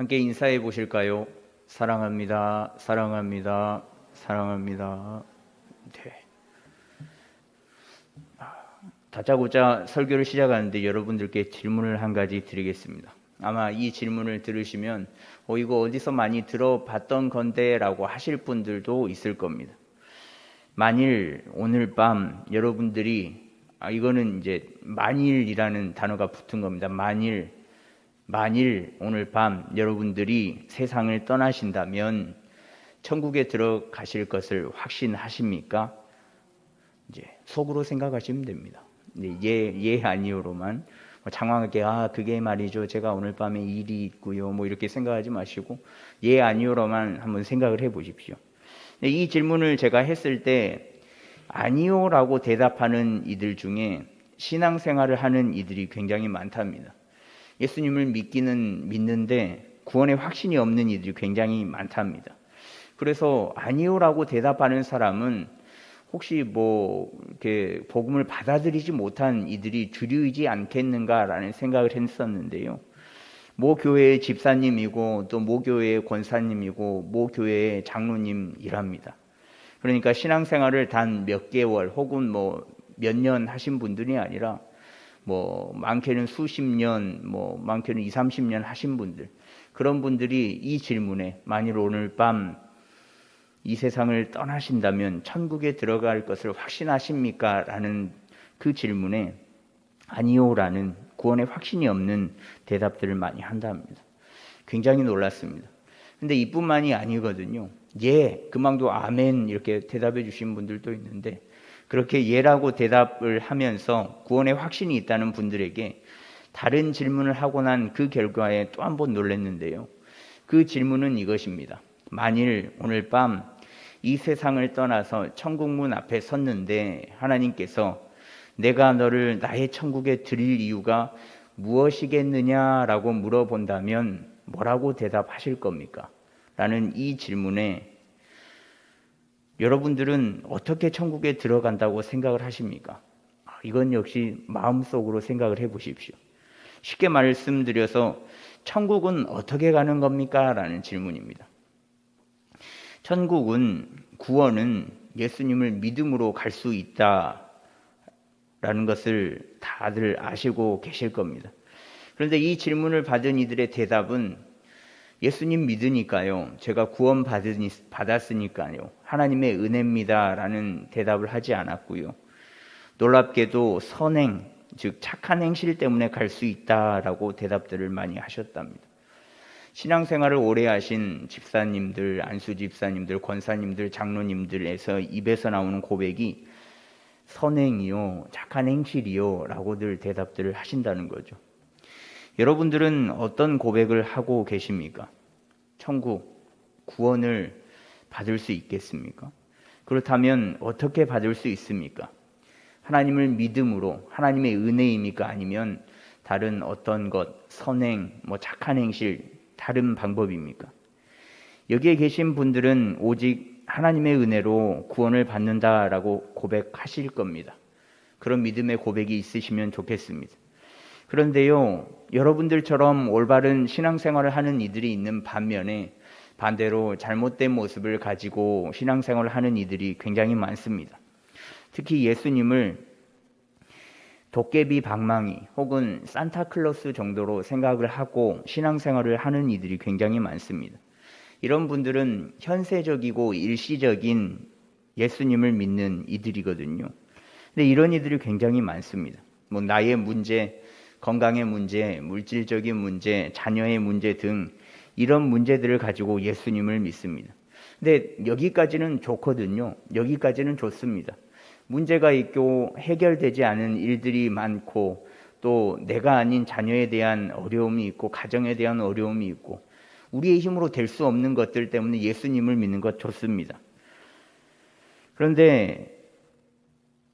함께 인사해 보실까요? 사랑합니다. 사랑합니다. 사랑합니다. 네. 다짜고짜 설교를 시작하는데 여러분들께 질문을 한 가지 드리겠습니다. 아마 이 질문을 들으시면 이거 어디서 많이 들어봤던 건데 라고 하실 분들도 있을 겁니다. 만일 오늘 밤 여러분들이 이거는 이제 만일이라는 단어가 붙은 겁니다. 만일 오늘 밤 여러분들이 세상을 떠나신다면 천국에 들어가실 것을 확신하십니까? 이제 속으로 생각하시면 됩니다. 예 아니요로만 장황하게 그게 말이죠. 제가 오늘 밤에 일이 있고요. 이렇게 생각하지 마시고 예 아니요로만 한번 생각을 해 보십시오. 이 질문을 제가 했을 때 아니요라고 대답하는 이들 중에 신앙생활을 하는 이들이 굉장히 많답니다. 예수님을 믿는데 구원의 확신이 없는 이들이 굉장히 많답니다. 그래서 아니요라고 대답하는 사람은 혹시 이렇게 복음을 받아들이지 못한 이들이 주류이지 않겠는가라는 생각을 했었는데요. 모 교회의 집사님이고 또 모 교회의 권사님이고 모 교회의 장로님이랍니다. 그러니까 신앙생활을 단 몇 개월 혹은 몇 년 하신 분들이 아니라 많게는 수십 년, 많게는 20, 30년 하신 분들, 그런 분들이 이 질문에 만일 오늘 밤 이 세상을 떠나신다면 천국에 들어갈 것을 확신하십니까? 라는 그 질문에 아니요라는 구원의 확신이 없는 대답들을 많이 한답니다. 굉장히 놀랐습니다. 근데 이뿐만이 아니거든요. 예, 금방도 아멘 이렇게 대답해 주신 분들도 있는데 그렇게 예라고 대답을 하면서 구원의 확신이 있다는 분들에게 다른 질문을 하고 난 그 결과에 또 한 번 놀랐는데요. 그 질문은 이것입니다. 만일 오늘 밤 이 세상을 떠나서 천국문 앞에 섰는데 하나님께서 내가 너를 나의 천국에 드릴 이유가 무엇이겠느냐라고 물어본다면 뭐라고 대답하실 겁니까? 라는 이 질문에 여러분들은 어떻게 천국에 들어간다고 생각을 하십니까? 이건 역시 마음속으로 생각을 해보십시오. 쉽게 말씀드려서 천국은 어떻게 가는 겁니까? 라는 질문입니다. 천국은, 구원은 예수님을 믿음으로 갈 수 있다라는 것을 다들 아시고 계실 겁니다. 그런데 이 질문을 받은 이들의 대답은 예수님 믿으니까요, 제가 구원 받았으니까요, 하나님의 은혜입니다 라는 대답을 하지 않았고요. 놀랍게도 선행, 즉 착한 행실 때문에 갈 수 있다라고 대답들을 많이 하셨답니다. 신앙생활을 오래 하신 집사님들, 안수 집사님들, 권사님들, 장로님들에서 입에서 나오는 고백이 선행이요, 착한 행실이요 라고들 대답들을 하신다는 거죠. 여러분들은 어떤 고백을 하고 계십니까? 천국, 구원을 받을 수 있겠습니까? 그렇다면 어떻게 받을 수 있습니까? 하나님을 믿음으로, 하나님의 은혜입니까? 아니면 다른 어떤 것, 선행, 착한 행실, 다른 방법입니까? 여기에 계신 분들은 오직 하나님의 은혜로 구원을 받는다라고 고백하실 겁니다. 그런 믿음의 고백이 있으시면 좋겠습니다. 그런데요, 여러분들처럼 올바른 신앙생활을 하는 이들이 있는 반면에 반대로 잘못된 모습을 가지고 신앙생활을 하는 이들이 굉장히 많습니다. 특히 예수님을 도깨비 방망이 혹은 산타클로스 정도로 생각을 하고 신앙생활을 하는 이들이 굉장히 많습니다. 이런 분들은 현세적이고 일시적인 예수님을 믿는 이들이거든요. 근데 이런 이들이 굉장히 많습니다. 나의 문제, 건강의 문제, 물질적인 문제, 자녀의 문제 등 이런 문제들을 가지고 예수님을 믿습니다. 근데 여기까지는 좋거든요. 여기까지는 좋습니다. 문제가 있고 해결되지 않은 일들이 많고 또 내가 아닌 자녀에 대한 어려움이 있고 가정에 대한 어려움이 있고 우리의 힘으로 될 수 없는 것들 때문에 예수님을 믿는 것 좋습니다. 그런데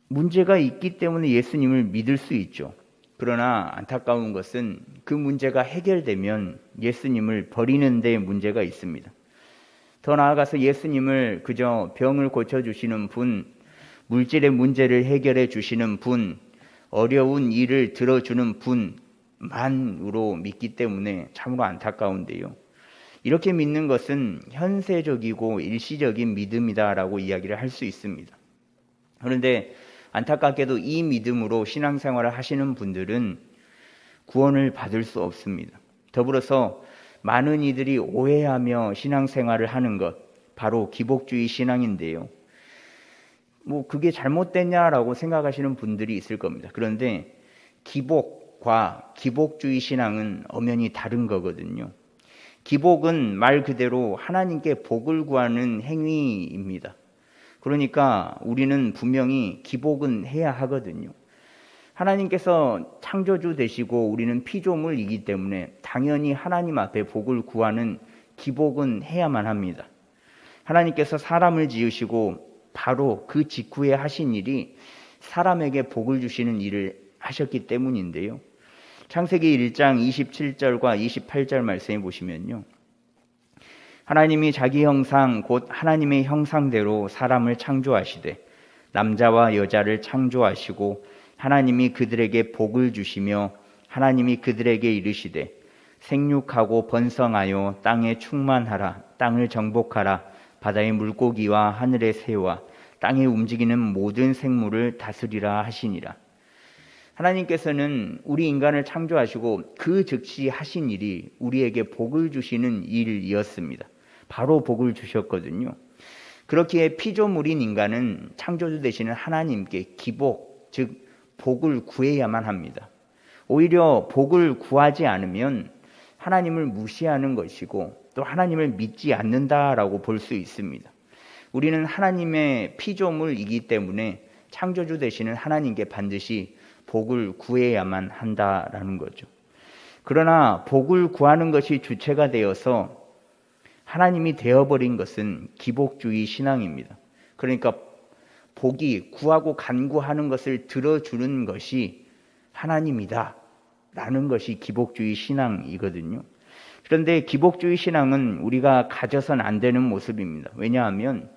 문제가 있기 때문에 예수님을 믿을 수 있죠. 그러나 안타까운 것은 그 문제가 해결되면 예수님을 버리는 데 문제가 있습니다. 더 나아가서 예수님을 그저 병을 고쳐주시는 분, 물질의 문제를 해결해 주시는 분, 어려운 일을 들어주는 분만으로 믿기 때문에 참으로 안타까운데요. 이렇게 믿는 것은 현세적이고 일시적인 믿음이다라고 이야기를 할 수 있습니다. 그런데 안타깝게도 이 믿음으로 신앙생활을 하시는 분들은 구원을 받을 수 없습니다. 더불어서 많은 이들이 오해하며 신앙생활을 하는 것, 바로 기복주의 신앙인데요. 그게 잘못됐냐라고 생각하시는 분들이 있을 겁니다. 그런데 기복과 기복주의 신앙은 엄연히 다른 거거든요. 기복은 말 그대로 하나님께 복을 구하는 행위입니다. 그러니까 우리는 분명히 기복은 해야 하거든요. 하나님께서 창조주 되시고 우리는 피조물이기 때문에 당연히 하나님 앞에 복을 구하는 기복은 해야만 합니다. 하나님께서 사람을 지으시고 바로 그 직후에 하신 일이 사람에게 복을 주시는 일을 하셨기 때문인데요. 창세기 1장 27절과 28절 말씀해 보시면요. 하나님이 자기 형상 곧 하나님의 형상대로 사람을 창조하시되 남자와 여자를 창조하시고 하나님이 그들에게 복을 주시며 하나님이 그들에게 이르시되 생육하고 번성하여 땅에 충만하라 땅을 정복하라 바다의 물고기와 하늘의 새와 땅에 움직이는 모든 생물을 다스리라 하시니라. 하나님께서는 우리 인간을 창조하시고 그 즉시 하신 일이 우리에게 복을 주시는 일이었습니다. 바로 복을 주셨거든요. 그렇기에 피조물인 인간은 창조주 되시는 하나님께 기복, 즉 복을 구해야만 합니다. 오히려 복을 구하지 않으면 하나님을 무시하는 것이고 또 하나님을 믿지 않는다라고 볼 수 있습니다. 우리는 하나님의 피조물이기 때문에 창조주 되시는 하나님께 반드시 복을 구해야만 한다라는 거죠. 그러나 복을 구하는 것이 주체가 되어서 하나님이 되어버린 것은 기복주의 신앙입니다. 그러니까 복이 구하고 간구하는 것을 들어주는 것이 하나님이다 라는 것이 기복주의 신앙이거든요. 그런데 기복주의 신앙은 우리가 가져선 안 되는 모습입니다. 왜냐하면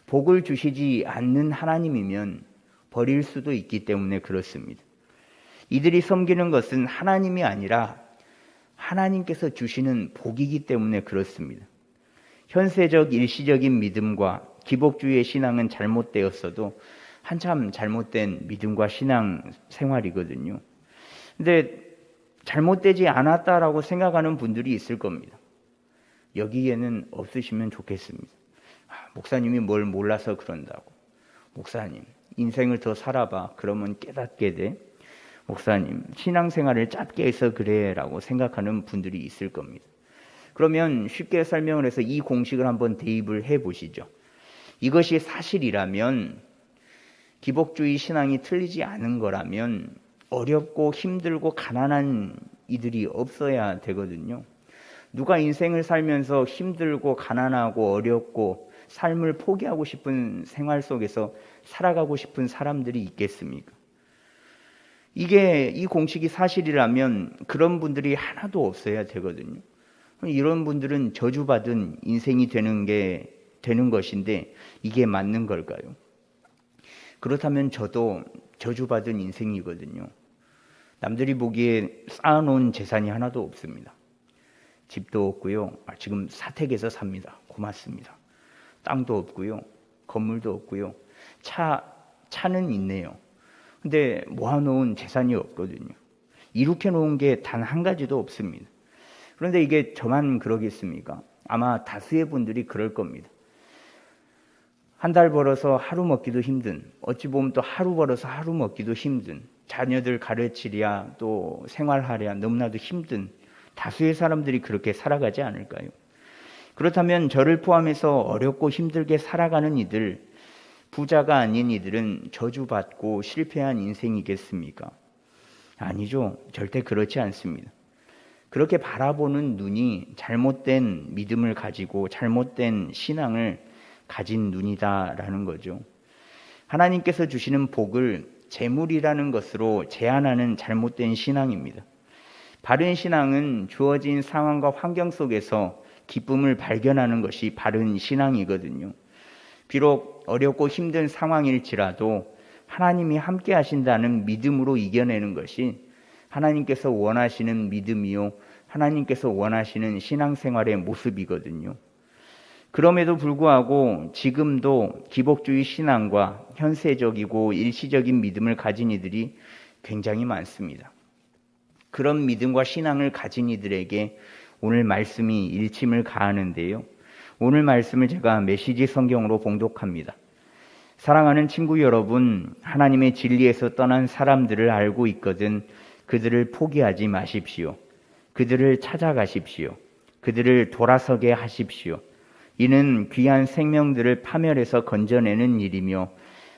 복을 주시지 않는 하나님이면 버릴 수도 있기 때문에 그렇습니다. 이들이 섬기는 것은 하나님이 아니라 하나님께서 주시는 복이기 때문에 그렇습니다. 현세적 일시적인 믿음과 기복주의의 신앙은 잘못되었어도 한참 잘못된 믿음과 신앙 생활이거든요. 근데 잘못되지 않았다라고 생각하는 분들이 있을 겁니다. 여기에는 없으시면 좋겠습니다. 목사님이 뭘 몰라서 그런다고. 목사님, 인생을 더 살아봐. 그러면 깨닫게 돼. 목사님, 신앙생활을 짧게 해서 그래 라고 생각하는 분들이 있을 겁니다. 그러면 쉽게 설명을 해서 이 공식을 한번 대입을 해보시죠. 이것이 사실이라면, 기복주의 신앙이 틀리지 않은 거라면 어렵고 힘들고 가난한 이들이 없어야 되거든요. 누가 인생을 살면서 힘들고 가난하고 어렵고 삶을 포기하고 싶은 생활 속에서 살아가고 싶은 사람들이 있겠습니까? 이 공식이 사실이라면 그런 분들이 하나도 없어야 되거든요. 이런 분들은 저주받은 인생이 되는 것인데 이게 맞는 걸까요? 그렇다면 저도 저주받은 인생이거든요. 남들이 보기에 쌓아놓은 재산이 하나도 없습니다. 집도 없고요. 지금 사택에서 삽니다. 고맙습니다. 땅도 없고요. 건물도 없고요. 차는 있네요. 근데 모아놓은 재산이 없거든요. 이룩해 놓은 게 단 한 가지도 없습니다. 그런데 이게 저만 그러겠습니까? 아마 다수의 분들이 그럴 겁니다. 한 달 벌어서 하루 먹기도 힘든, 어찌 보면 또 하루 벌어서 하루 먹기도 힘든, 자녀들 가르치랴 또 생활하랴 너무나도 힘든 다수의 사람들이 그렇게 살아가지 않을까요? 그렇다면 저를 포함해서 어렵고 힘들게 살아가는 이들, 부자가 아닌 이들은 저주받고 실패한 인생이겠습니까? 아니죠. 절대 그렇지 않습니다. 그렇게 바라보는 눈이 잘못된 믿음을 가지고 잘못된 신앙을 가진 눈이다라는 거죠. 하나님께서 주시는 복을 재물이라는 것으로 제한하는 잘못된 신앙입니다. 바른 신앙은 주어진 상황과 환경 속에서 기쁨을 발견하는 것이 바른 신앙이거든요. 비록 어렵고 힘든 상황일지라도 하나님이 함께 하신다는 믿음으로 이겨내는 것이 하나님께서 원하시는 믿음이요 하나님께서 원하시는 신앙생활의 모습이거든요. 그럼에도 불구하고 지금도 기복주의 신앙과 현세적이고 일시적인 믿음을 가진 이들이 굉장히 많습니다. 그런 믿음과 신앙을 가진 이들에게 오늘 말씀이 일침을 가하는데요. 오늘 말씀을 제가 메시지 성경으로 봉독합니다. 사랑하는 친구 여러분, 하나님의 진리에서 떠난 사람들을 알고 있거든 그들을 포기하지 마십시오. 그들을 찾아가십시오. 그들을 돌아서게 하십시오. 이는 귀한 생명들을 파멸해서 건져내는 일이며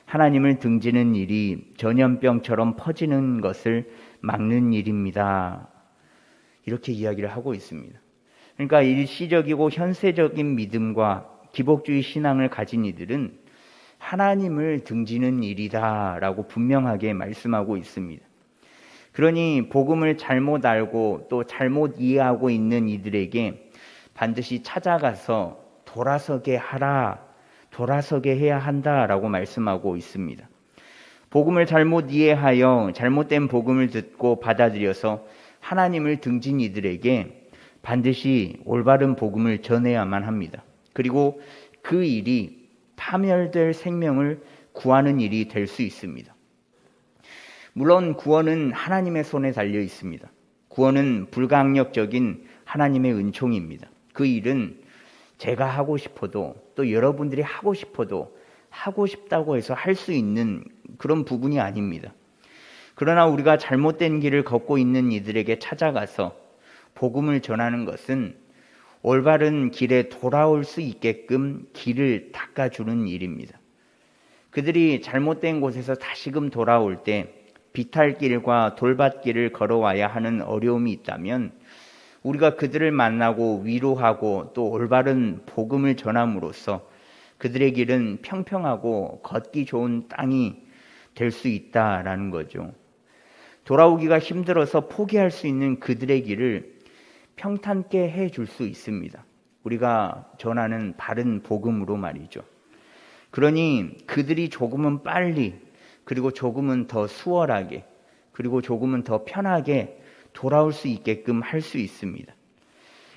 하나님을 등지는 일이 전염병처럼 퍼지는 것을 막는 일입니다. 이렇게 이야기를 하고 있습니다. 그러니까 일시적이고 현세적인 믿음과 기복주의 신앙을 가진 이들은 하나님을 등지는 일이다라고 분명하게 말씀하고 있습니다. 그러니 복음을 잘못 알고 또 잘못 이해하고 있는 이들에게 반드시 찾아가서 돌아서게 하라, 돌아서게 해야 한다라고 말씀하고 있습니다. 복음을 잘못 이해하여 잘못된 복음을 듣고 받아들여서 하나님을 등진 이들에게 반드시 올바른 복음을 전해야만 합니다. 그리고 그 일이 파멸될 생명을 구하는 일이 될 수 있습니다. 물론 구원은 하나님의 손에 달려 있습니다. 구원은 불가항력적인 하나님의 은총입니다. 그 일은 제가 하고 싶어도 또 여러분들이 하고 싶어도 하고 싶다고 해서 할 수 있는 그런 부분이 아닙니다. 그러나 우리가 잘못된 길을 걷고 있는 이들에게 찾아가서 복음을 전하는 것은 올바른 길에 돌아올 수 있게끔 길을 닦아주는 일입니다. 그들이 잘못된 곳에서 다시금 돌아올 때 비탈길과 돌밭길을 걸어와야 하는 어려움이 있다면 우리가 그들을 만나고 위로하고 또 올바른 복음을 전함으로써 그들의 길은 평평하고 걷기 좋은 땅이 될 수 있다라는 거죠. 돌아오기가 힘들어서 포기할 수 있는 그들의 길을 평탄케 해줄 수 있습니다. 우리가 전하는 바른 복음으로 말이죠. 그러니 그들이 조금은 빨리 그리고 조금은 더 수월하게 그리고 조금은 더 편하게 돌아올 수 있게끔 할 수 있습니다.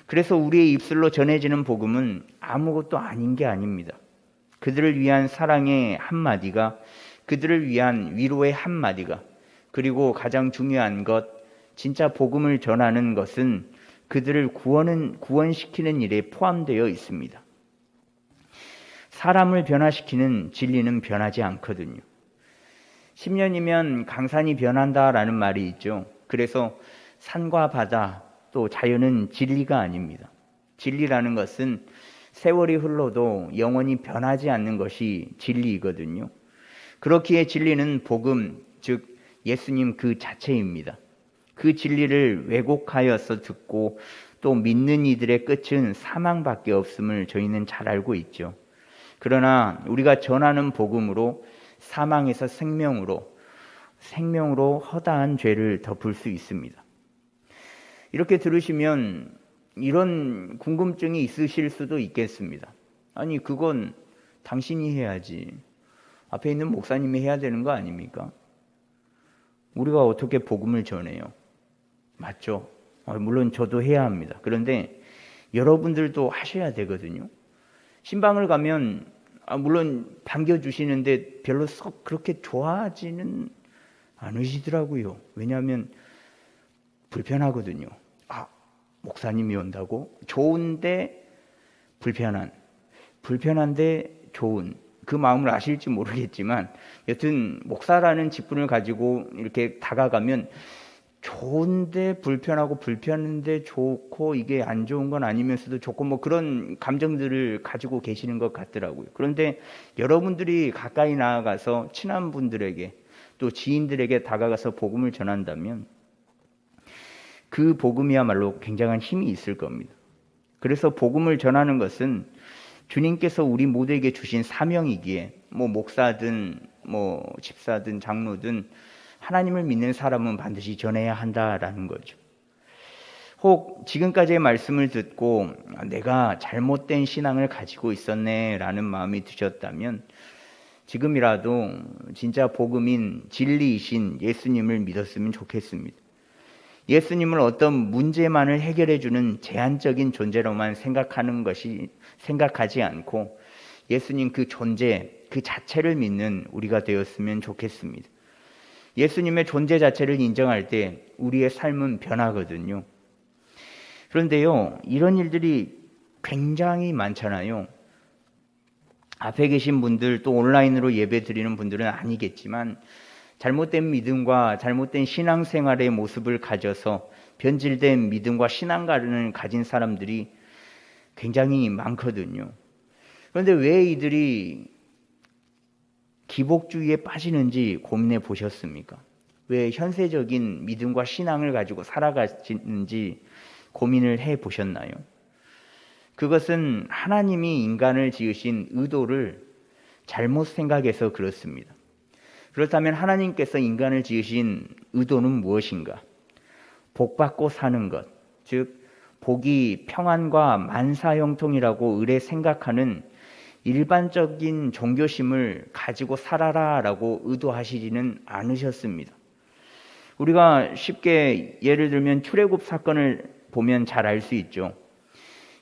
그래서 우리의 입술로 전해지는 복음은 아무것도 아닌 게 아닙니다. 그들을 위한 사랑의 한마디가, 그들을 위한 위로의 한마디가, 그리고 가장 중요한 것, 진짜 복음을 전하는 것은 그들을 구원시키는 일에 포함되어 있습니다. 사람을 변화시키는 진리는 변하지 않거든요. 10년이면 강산이 변한다라는 말이 있죠. 그래서 산과 바다 또 자연은 진리가 아닙니다. 진리라는 것은 세월이 흘러도 영원히 변하지 않는 것이 진리이거든요. 그렇기에 진리는 복음, 즉 예수님 그 자체입니다. 그 진리를 왜곡하여서 듣고 또 믿는 이들의 끝은 사망밖에 없음을 저희는 잘 알고 있죠. 그러나 우리가 전하는 복음으로 사망에서 생명으로 허다한 죄를 덮을 수 있습니다. 이렇게 들으시면 이런 궁금증이 있으실 수도 있겠습니다. 아니, 그건 당신이 해야지. 앞에 있는 목사님이 해야 되는 거 아닙니까? 우리가 어떻게 복음을 전해요? 맞죠? 물론 저도 해야 합니다. 그런데 여러분들도 하셔야 되거든요. 신방을 가면 물론 반겨주시는데 별로 썩 그렇게 좋아하지는 않으시더라고요. 왜냐하면 불편하거든요. 목사님이 온다고? 좋은데 불편한데 좋은, 그 마음을 아실지 모르겠지만 여튼 목사라는 직분을 가지고 이렇게 다가가면 좋은데 불편하고 불편한데 좋고 이게 안 좋은 건 아니면서도 좋고 뭐 그런 감정들을 가지고 계시는 것 같더라고요. 그런데 여러분들이 가까이 나아가서 친한 분들에게 또 지인들에게 다가가서 복음을 전한다면 그 복음이야말로 굉장한 힘이 있을 겁니다. 그래서 복음을 전하는 것은 주님께서 우리 모두에게 주신 사명이기에 목사든 집사든 장로든 하나님을 믿는 사람은 반드시 전해야 한다라는 거죠. 혹 지금까지의 말씀을 듣고 내가 잘못된 신앙을 가지고 있었네 라는 마음이 드셨다면 지금이라도 진짜 복음인 진리이신 예수님을 믿었으면 좋겠습니다. 예수님을 어떤 문제만을 해결해주는 제한적인 존재로만 생각하지 않고 예수님 그 존재 그 자체를 믿는 우리가 되었으면 좋겠습니다. 예수님의 존재 자체를 인정할 때 우리의 삶은 변하거든요. 그런데요, 이런 일들이 굉장히 많잖아요. 앞에 계신 분들 또 온라인으로 예배 드리는 분들은 아니겠지만 잘못된 믿음과 잘못된 신앙생활의 모습을 가져서 변질된 믿음과 신앙관을 가진 사람들이 굉장히 많거든요. 그런데 왜 이들이 기복주의에 빠지는지 고민해 보셨습니까? 왜 현세적인 믿음과 신앙을 가지고 살아가시는지 고민을 해 보셨나요? 그것은 하나님이 인간을 지으신 의도를 잘못 생각해서 그렇습니다. 그렇다면 하나님께서 인간을 지으신 의도는 무엇인가? 복받고 사는 것, 즉 복이 평안과 만사형통이라고 의례 생각하는 일반적인 종교심을 가지고 살아라라고 의도하시지는 않으셨습니다. 우리가 쉽게 예를 들면 출애굽 사건을 보면 잘 알 수 있죠.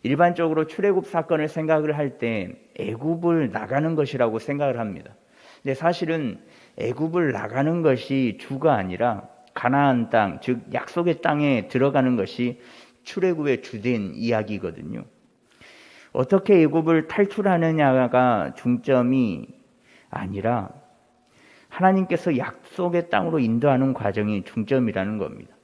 일반적으로 출애굽 사건을 생각을 할 때 애굽을 나가는 것이라고 생각을 합니다. 근데 사실은 애굽을 나가는 것이 주가 아니라 가나안 땅, 즉 약속의 땅에 들어가는 것이 출애굽의 주된 이야기거든요. 어떻게 애굽을 탈출하느냐가 중점이 아니라 하나님께서 약속의 땅으로 인도하는 과정이 중점이라는 겁니다.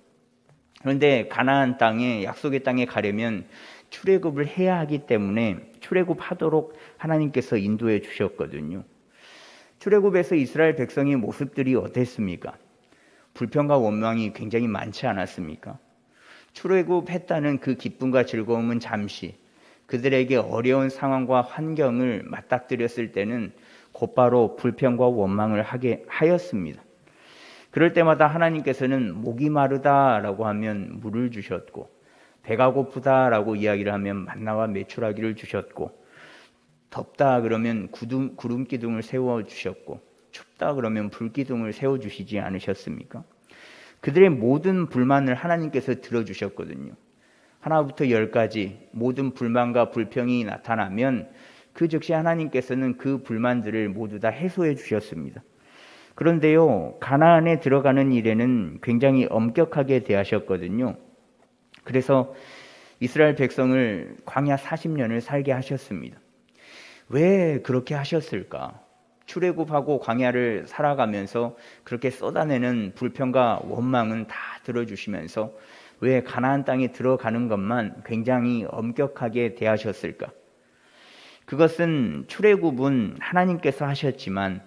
그런데 가나안 땅에 약속의 땅에 가려면 출애굽을 해야 하기 때문에 출애굽하도록 하나님께서 인도해 주셨거든요. 출애굽에서 이스라엘 백성의 모습들이 어땠습니까? 불평과 원망이 굉장히 많지 않았습니까? 출애굽했다는 그 기쁨과 즐거움은 잠시, 그들에게 어려운 상황과 환경을 맞닥뜨렸을 때는 곧바로 불평과 원망을 하게 하였습니다. 그럴 때마다 하나님께서는 목이 마르다라고 하면 물을 주셨고, 배가 고프다라고 이야기를 하면 만나와 메추라기를 주셨고, 덥다 그러면 구름 기둥을 세워주셨고, 춥다 그러면 불 기둥을 세워주시지 않으셨습니까? 그들의 모든 불만을 하나님께서 들어주셨거든요. 하나부터 10까지 모든 불만과 불평이 나타나면 그 즉시 하나님께서는 그 불만들을 모두 다 해소해 주셨습니다. 그런데요, 가나안에 들어가는 일에는 굉장히 엄격하게 대하셨거든요. 그래서 이스라엘 백성을 광야 40년을 살게 하셨습니다. 왜 그렇게 하셨을까? 출애굽하고 광야를 살아가면서 그렇게 쏟아내는 불평과 원망은 다 들어주시면서 왜 가나안 땅에 들어가는 것만 굉장히 엄격하게 대하셨을까? 그것은 출애굽은 하나님께서 하셨지만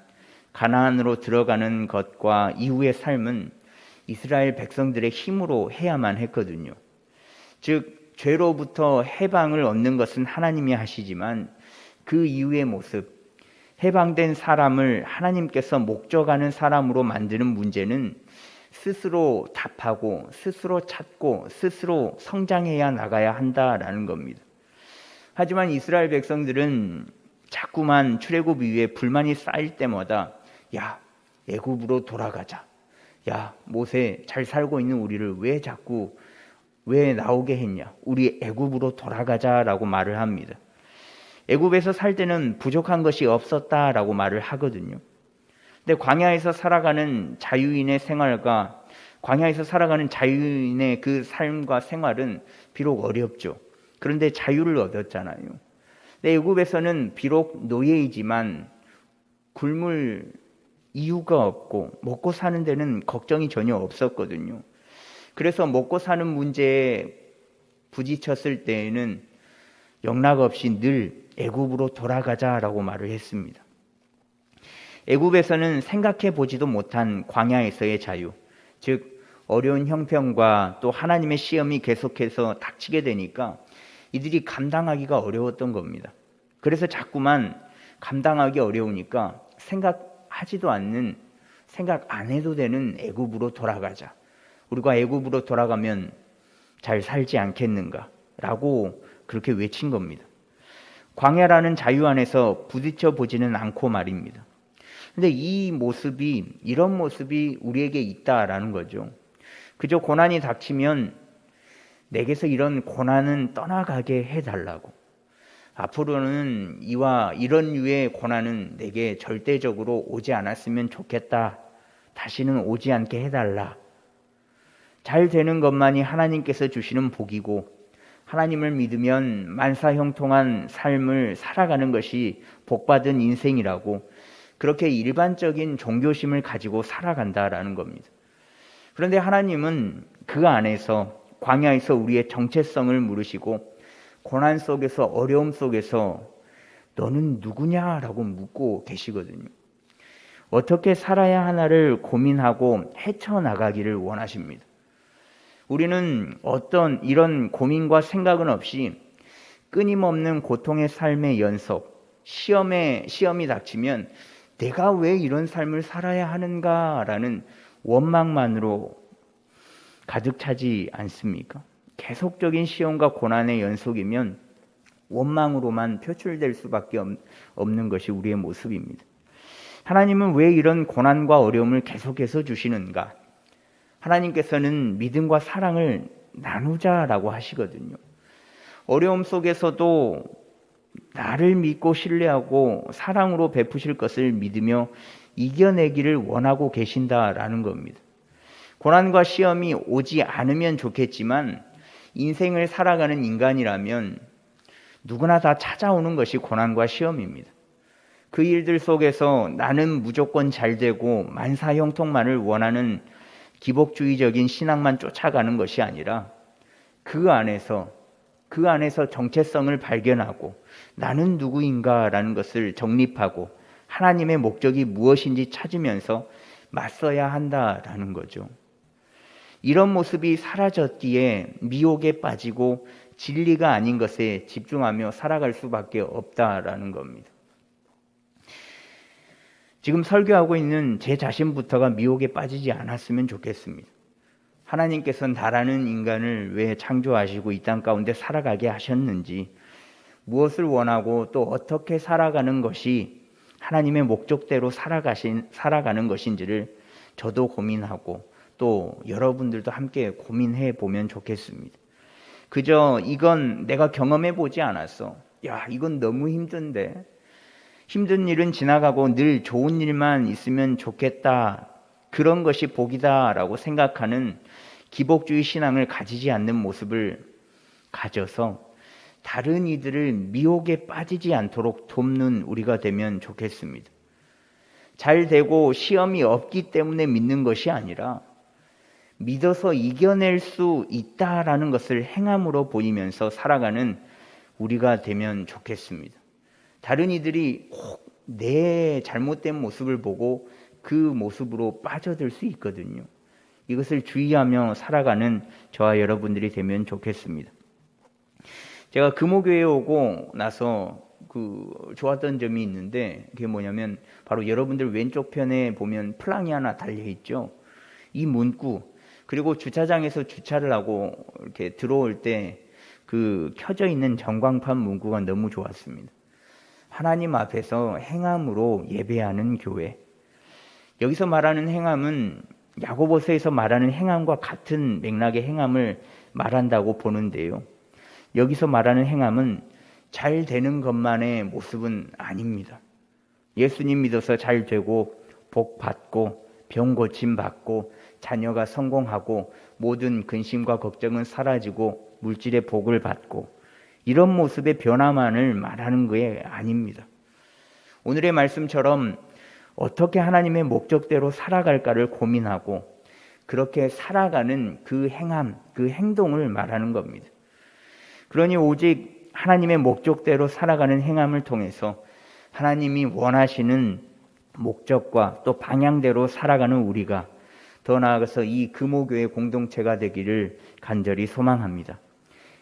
가나안으로 들어가는 것과 이후의 삶은 이스라엘 백성들의 힘으로 해야만 했거든요. 즉 죄로부터 해방을 얻는 것은 하나님이 하시지만 그 이후의 모습, 해방된 사람을 하나님께서 목적하는 사람으로 만드는 문제는 스스로 답하고 스스로 찾고 스스로 성장해야 나가야 한다라는 겁니다. 하지만 이스라엘 백성들은 자꾸만 출애굽 이후에 불만이 쌓일 때마다 야, 애굽으로 돌아가자. 야, 모세 잘 살고 있는 우리를 왜 나오게 했냐? 우리 애굽으로 돌아가자라고 말을 합니다. 애굽에서 살 때는 부족한 것이 없었다라고 말을 하거든요. 근데 광야에서 살아가는 자유인의 생활과 광야에서 살아가는 자유인의 그 삶과 생활은 비록 어렵죠. 그런데 자유를 얻었잖아요. 근데 애굽에서는 비록 노예이지만 굶을 이유가 없고 먹고 사는 데는 걱정이 전혀 없었거든요. 그래서 먹고 사는 문제에 부딪혔을 때에는 영락없이 늘 애굽으로 돌아가자라고 말을 했습니다. 애굽에서는 생각해 보지도 못한 광야에서의 자유, 즉 어려운 형편과 또 하나님의 시험이 계속해서 닥치게 되니까 이들이 감당하기가 어려웠던 겁니다. 그래서 자꾸만 감당하기 어려우니까 생각하지도 않는, 생각 안 해도 되는 애굽으로 돌아가자. 우리가 애굽으로 돌아가면 잘 살지 않겠는가? 라고 그렇게 외친 겁니다. 광야라는 자유 안에서 부딪혀 보지는 않고 말입니다. 근데 이런 모습이 우리에게 있다라는 거죠. 그저 고난이 닥치면 내게서 이런 고난은 떠나가게 해달라고, 앞으로는 이와 이런 류의 고난은 내게 절대적으로 오지 않았으면 좋겠다, 다시는 오지 않게 해달라. 잘 되는 것만이 하나님께서 주시는 복이고, 하나님을 믿으면 만사형통한 삶을 살아가는 것이 복받은 인생이라고, 그렇게 일반적인 종교심을 가지고 살아간다라는 겁니다. 그런데 하나님은 그 안에서, 광야에서 우리의 정체성을 물으시고 고난 속에서, 어려움 속에서 너는 누구냐라고 묻고 계시거든요. 어떻게 살아야 하나를 고민하고 헤쳐나가기를 원하십니다. 우리는 어떤 이런 고민과 생각은 없이 끊임없는 고통의 삶의 연속, 시험이 닥치면 내가 왜 이런 삶을 살아야 하는가라는 원망만으로 가득 차지 않습니까? 계속적인 시험과 고난의 연속이면 원망으로만 표출될 수밖에 없는 것이 우리의 모습입니다. 하나님은 왜 이런 고난과 어려움을 계속해서 주시는가? 하나님께서는 믿음과 사랑을 나누자라고 하시거든요. 어려움 속에서도 나를 믿고 신뢰하고 사랑으로 베푸실 것을 믿으며 이겨내기를 원하고 계신다라는 겁니다. 고난과 시험이 오지 않으면 좋겠지만 인생을 살아가는 인간이라면 누구나 다 찾아오는 것이 고난과 시험입니다. 그 일들 속에서 나는 무조건 잘 되고 만사형통만을 원하는 기복주의적인 신앙만 쫓아가는 것이 아니라 그 안에서 정체성을 발견하고 나는 누구인가라는 것을 정립하고 하나님의 목적이 무엇인지 찾으면서 맞서야 한다라는 거죠. 이런 모습이 사라졌기에 미혹에 빠지고 진리가 아닌 것에 집중하며 살아갈 수밖에 없다라는 겁니다. 지금 설교하고 있는 제 자신부터가 미혹에 빠지지 않았으면 좋겠습니다. 하나님께서는 나라는 인간을 왜 창조하시고 이 땅 가운데 살아가게 하셨는지, 무엇을 원하고 또 어떻게 살아가는 것이 하나님의 목적대로 살아가는 것인지를 저도 고민하고 또 여러분들도 함께 고민해 보면 좋겠습니다. 그저 이건 내가 경험해 보지 않았어, 야 이건 너무 힘든데, 힘든 일은 지나가고 늘 좋은 일만 있으면 좋겠다, 그런 것이 복이다라고 생각하는 기복주의 신앙을 가지지 않는 모습을 가져서 다른 이들을 미혹에 빠지지 않도록 돕는 우리가 되면 좋겠습니다. 잘 되고 시험이 없기 때문에 믿는 것이 아니라 믿어서 이겨낼 수 있다라는 것을 행함으로 보이면서 살아가는 우리가 되면 좋겠습니다. 다른 이들이 꼭 내 잘못된 모습을 보고 그 모습으로 빠져들 수 있거든요. 이것을 주의하며 살아가는 저와 여러분들이 되면 좋겠습니다. 제가 금호교회에 오고 나서 좋았던 점이 있는데, 그게 뭐냐면 바로 여러분들 왼쪽 편에 보면 플랑이 하나 달려 있죠. 이 문구, 그리고 주차장에서 주차를 하고 이렇게 들어올 때 그 켜져 있는 전광판 문구가 너무 좋았습니다. 하나님 앞에서 행함으로 예배하는 교회. 여기서 말하는 행함은 야고보서에서 말하는 행함과 같은 맥락의 행함을 말한다고 보는데요. 여기서 말하는 행함은 잘 되는 것만의 모습은 아닙니다. 예수님 믿어서 잘 되고 복 받고 병 고침 받고 자녀가 성공하고 모든 근심과 걱정은 사라지고 물질의 복을 받고 이런 모습의 변화만을 말하는 게 아닙니다. 오늘의 말씀처럼 어떻게 하나님의 목적대로 살아갈까를 고민하고 그렇게 살아가는 그 행함, 그 행동을 말하는 겁니다. 그러니 오직 하나님의 목적대로 살아가는 행함을 통해서 하나님이 원하시는 목적과 또 방향대로 살아가는 우리가 더 나아가서 이 금호교회 공동체가 되기를 간절히 소망합니다.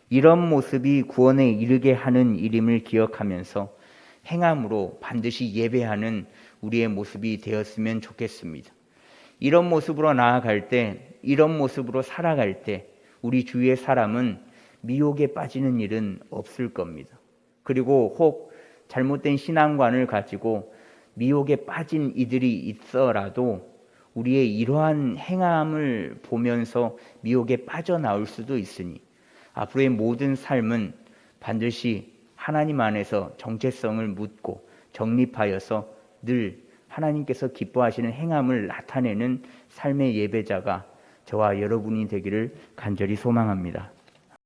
이런 모습이 구원에 이르게 하는 일임을 기억하면서 행함으로 반드시 예배하는 우리의 모습이 되었으면 좋겠습니다. 이런 모습으로 나아갈 때, 이런 모습으로 살아갈 때 우리 주위의 사람은 미혹에 빠지는 일은 없을 겁니다. 그리고 혹 잘못된 신앙관을 가지고 미혹에 빠진 이들이 있어라도 우리의 이러한 행함을 보면서 미혹에 빠져나올 수도 있으니 앞으로의 모든 삶은 반드시 하나님 안에서 정체성을 묻고 정립하여서 늘 하나님께서 기뻐하시는 행함을 나타내는 삶의 예배자가 저와 여러분이 되기를 간절히 소망합니다.